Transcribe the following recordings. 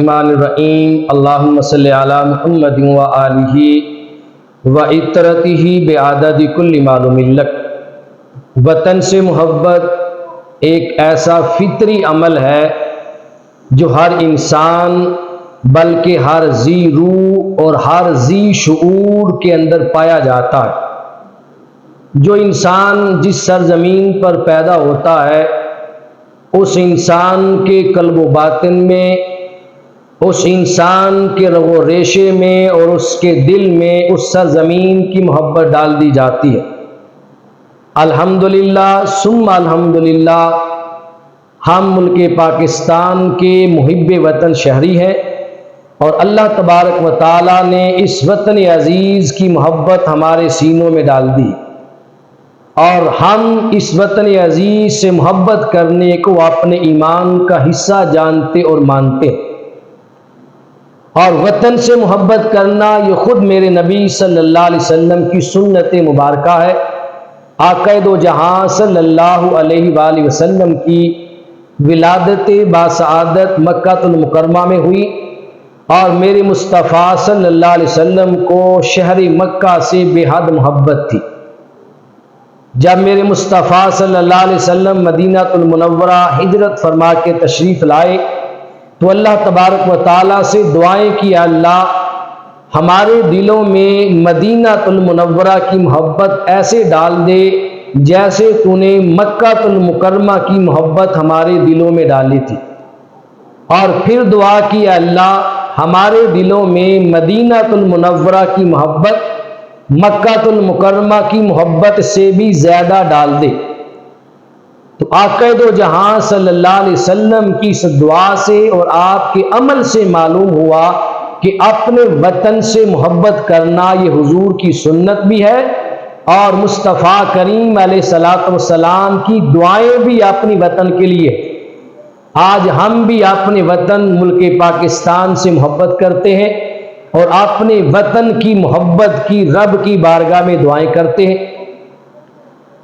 الرحمن الرحیم اللہم صلی علی محمد و آلہ و اطرتہ بعدد کل معلوم لک۔ وطن سے محبت ایک ایسا فطری عمل ہے جو ہر انسان بلکہ ہر ذی روح اور ہر ذی شعور کے اندر پایا جاتا ہے۔ جو انسان جس سرزمین پر پیدا ہوتا ہے اس انسان کے قلب و باطن میں، اس انسان کے رگ و ریشے میں اور اس کے دل میں اس سرزمین کی محبت ڈال دی جاتی ہے۔ الحمدللہ ثم الحمدللہ ہم ملک پاکستان کے محب وطن شہری ہیں اور اللہ تبارک و تعالیٰ نے اس وطن عزیز کی محبت ہمارے سینوں میں ڈال دی اور ہم اس وطن عزیز سے محبت کرنے کو اپنے ایمان کا حصہ جانتے اور مانتے ہیں۔ اور وطن سے محبت کرنا یہ خود میرے نبی صلی اللہ علیہ وسلم کی سنت مبارکہ ہے۔ آقا دو جہاں صلی اللہ علیہ وآلہ وسلم کی ولادت باسعادت مکہ المکرمہ میں ہوئی اور میرے مصطفیٰ صلی اللہ علیہ وسلم کو شہر مکہ سے بے حد محبت تھی۔ جب میرے مصطفیٰ صلی اللہ علیہ وسلم مدینہ المنورہ ہجرت فرما کے تشریف لائے تو اللہ تبارک و تعالیٰ سے دعائیں کی، اللہ ہمارے دلوں میں مدینہ المنورہ کی محبت ایسے ڈال دے جیسے تو نے مکہ المکرمہ کی محبت ہمارے دلوں میں ڈالی تھی۔ اور پھر دعا کی، اللہ ہمارے دلوں میں مدینہ المنورہ کی محبت مکہ المکرمہ کی محبت سے بھی زیادہ ڈال دے۔ تو آقا دو جہاں صلی اللہ علیہ وسلم کی اس دعا سے اور آپ کے عمل سے معلوم ہوا کہ اپنے وطن سے محبت کرنا یہ حضور کی سنت بھی ہے اور مصطفیٰ کریم علیہ السلام کی دعائیں بھی اپنی وطن کے لیے۔ آج ہم بھی اپنے وطن ملک پاکستان سے محبت کرتے ہیں اور اپنے وطن کی محبت کی رب کی بارگاہ میں دعائیں کرتے ہیں۔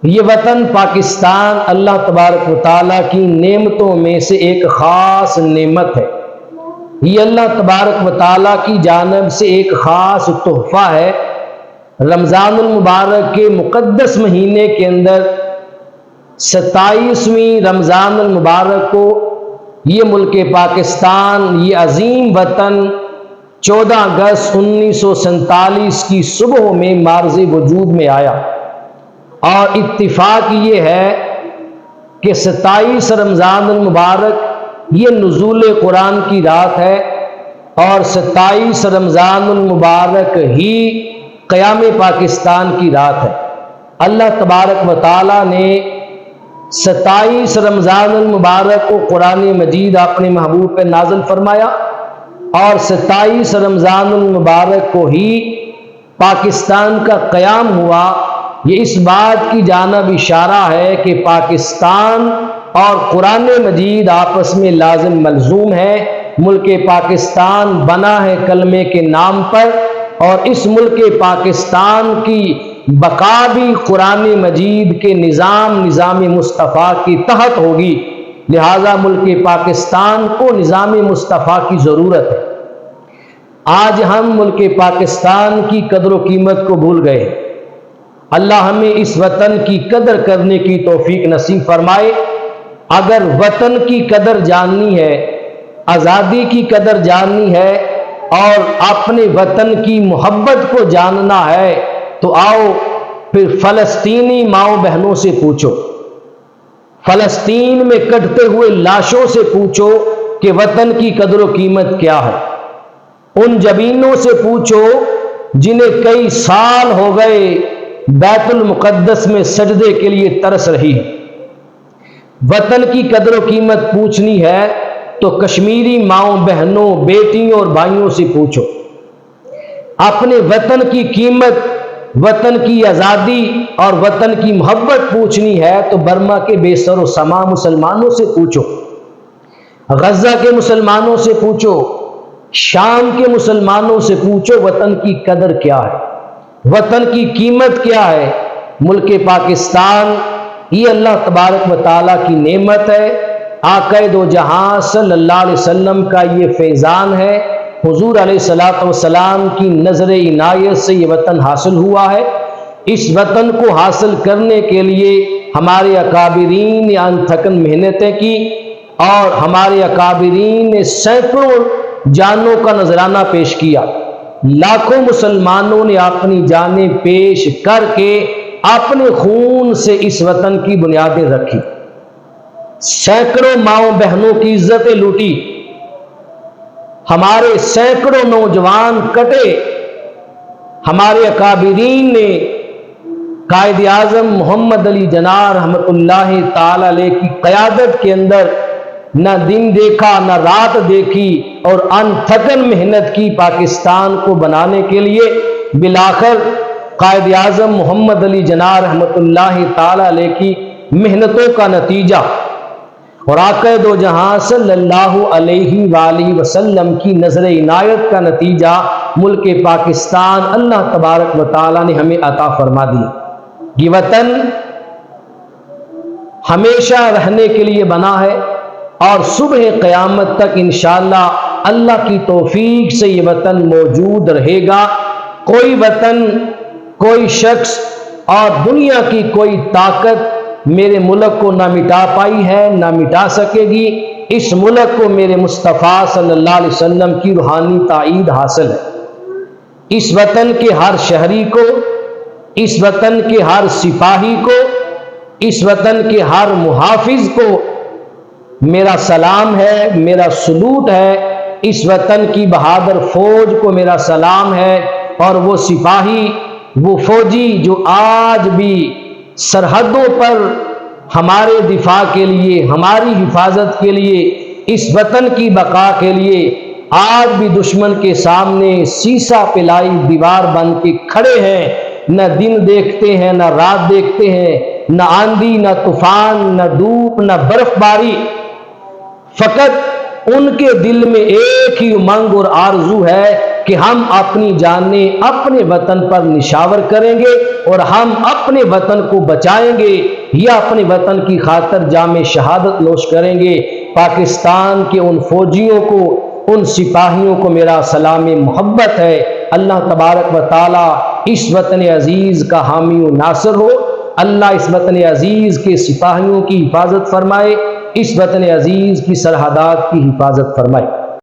یہ وطن پاکستان اللہ تبارک و تعالیٰ کی نعمتوں میں سے ایک خاص نعمت ہے۔ یہ اللہ تبارک و تعالیٰ کی جانب سے ایک خاص تحفہ ہے۔ رمضان المبارک کے مقدس مہینے کے اندر 27ویں رمضان المبارک کو یہ ملک پاکستان، یہ عظیم وطن 14 اگست 1947 کی صبح میں معرض وجود میں آیا اور اتفاق یہ ہے کہ 27 رمضان المبارک یہ نزول قرآن کی رات ہے اور 27 رمضان المبارک ہی قیام پاکستان کی رات ہے۔ اللہ تبارک و تعالیٰ نے 27 رمضان المبارک کو قرآن مجید اپنے محبوب پہ نازل فرمایا اور 27 رمضان المبارک کو ہی پاکستان کا قیام ہوا۔ یہ اس بات کی جانب اشارہ ہے کہ پاکستان اور قرآن مجید آپس میں لازم ملزوم ہے۔ ملک پاکستان بنا ہے کلمے کے نام پر اور اس ملک پاکستان کی بقا بھی قرآن مجید کے نظام مصطفیٰ کی تحت ہوگی، لہذا ملک پاکستان کو نظام مصطفیٰ کی ضرورت ہے۔ آج ہم ملک پاکستان کی قدر و قیمت کو بھول گئے۔ اللہ ہمیں اس وطن کی قدر کرنے کی توفیق نصیب فرمائے۔ اگر وطن کی قدر جاننی ہے، آزادی کی قدر جاننی ہے اور اپنے وطن کی محبت کو جاننا ہے تو آؤ پھر فلسطینی ماؤں بہنوں سے پوچھو، فلسطین میں کٹتے ہوئے لاشوں سے پوچھو کہ وطن کی قدر و قیمت کیا ہے۔ ان جبینوں سے پوچھو جنہیں کئی سال ہو گئے بیت المقدس میں سجدے کے لیے ترس رہی ہے۔ وطن کی قدر و قیمت پوچھنی ہے تو کشمیری ماؤں بہنوں بیٹیوں اور بھائیوں سے پوچھو۔ اپنے وطن کی قیمت، وطن کی آزادی اور وطن کی محبت پوچھنی ہے تو برما کے بے سر و سما مسلمانوں سے پوچھو، غزہ کے مسلمانوں سے پوچھو، شام کے مسلمانوں سے پوچھو وطن کی قدر کیا ہے، وطن کی قیمت کیا ہے۔ ملک پاکستان یہ اللہ تبارک و تعالیٰ کی نعمت ہے آقا دو جہاں صلی اللہ علیہ وسلم کا یہ فیضان ہے، حضور علیہ الصلوۃ والسلام کی نظر عنایت سے یہ وطن حاصل ہوا ہے۔ اس وطن کو حاصل کرنے کے لیے ہمارے اکابرین نے انتھکن محنتیں کی، اور ہمارے اکابرین نے سینکڑوں جانوں کا نذرانہ پیش کیا۔ لاکھوں مسلمانوں نے اپنی جانیں پیش کر کے اپنے خون سے اس وطن کی بنیادیں رکھی، سینکڑوں ماؤں بہنوں کی عزتیں لوٹی، ہمارے سینکڑوں نوجوان کٹے۔ ہمارے اکابرین نے قائد اعظم محمد علی جناح رحمۃ اللہ تعالی علیہ کی قیادت کے اندر نہ دن دیکھا نہ رات دیکھی، اور انتھکن محنت کی پاکستان کو بنانے کے لیے۔ بالآخر قائد اعظم محمد علی جناح رحمۃ اللہ تعالی علیہ کی محنتوں کا نتیجہ اور آقا دو جہاں صلی اللہ علیہ وآلہ وسلم کی نظر عنایت کا نتیجہ ملک پاکستان اللہ تبارک و تعالی نے ہمیں عطا فرما دیا۔ یہ وطن ہمیشہ رہنے کے لیے بنا ہے، اور صبح قیامت تک انشاءاللہ اللہ کی توفیق سے یہ وطن موجود رہے گا۔ کوئی وطن، کوئی شخص اور دنیا کی کوئی طاقت میرے ملک کو نہ مٹا پائی ہے، نہ مٹا سکے گی۔ اس ملک کو میرے مصطفیٰ صلی اللہ علیہ وسلم کی روحانی تائید حاصل ہے۔ اس وطن کے ہر شہری کو، اس وطن کے ہر سپاہی کو، اس وطن کے ہر محافظ کو میرا سلام ہے، میرا سلوٹ ہے۔ اس وطن کی بہادر فوج کو میرا سلام ہے، اور وہ سپاہی، وہ فوجی جو آج بھی سرحدوں پر ہمارے دفاع کے لیے، ہماری حفاظت کے لیے، اس وطن کی بقا کے لیے آج بھی دشمن کے سامنے سیسا پلائی دیوار بن کے کھڑے ہیں، نہ دن دیکھتے ہیں نہ رات دیکھتے ہیں، نہ آندھی نہ طوفان نہ دھوپ نہ برف باری، فقط ان کے دل میں ایک ہی امنگ اور آرزو ہے کہ ہم اپنی جانیں اپنے وطن پر نشاور کریں گے، اور ہم اپنے وطن کو بچائیں گے یا اپنے وطن کی خاطر جام شہادت نوش کریں گے۔ پاکستان کے ان فوجیوں کو، ان سپاہیوں کو میرا سلام محبت ہے۔ اللہ تبارک و تعالی اس وطن عزیز کا حامی و ناصر ہو۔ اللہ اس وطن عزیز کے سپاہیوں کی حفاظت فرمائے، اس وطن عزیز کی سرحدات کی حفاظت فرمائے۔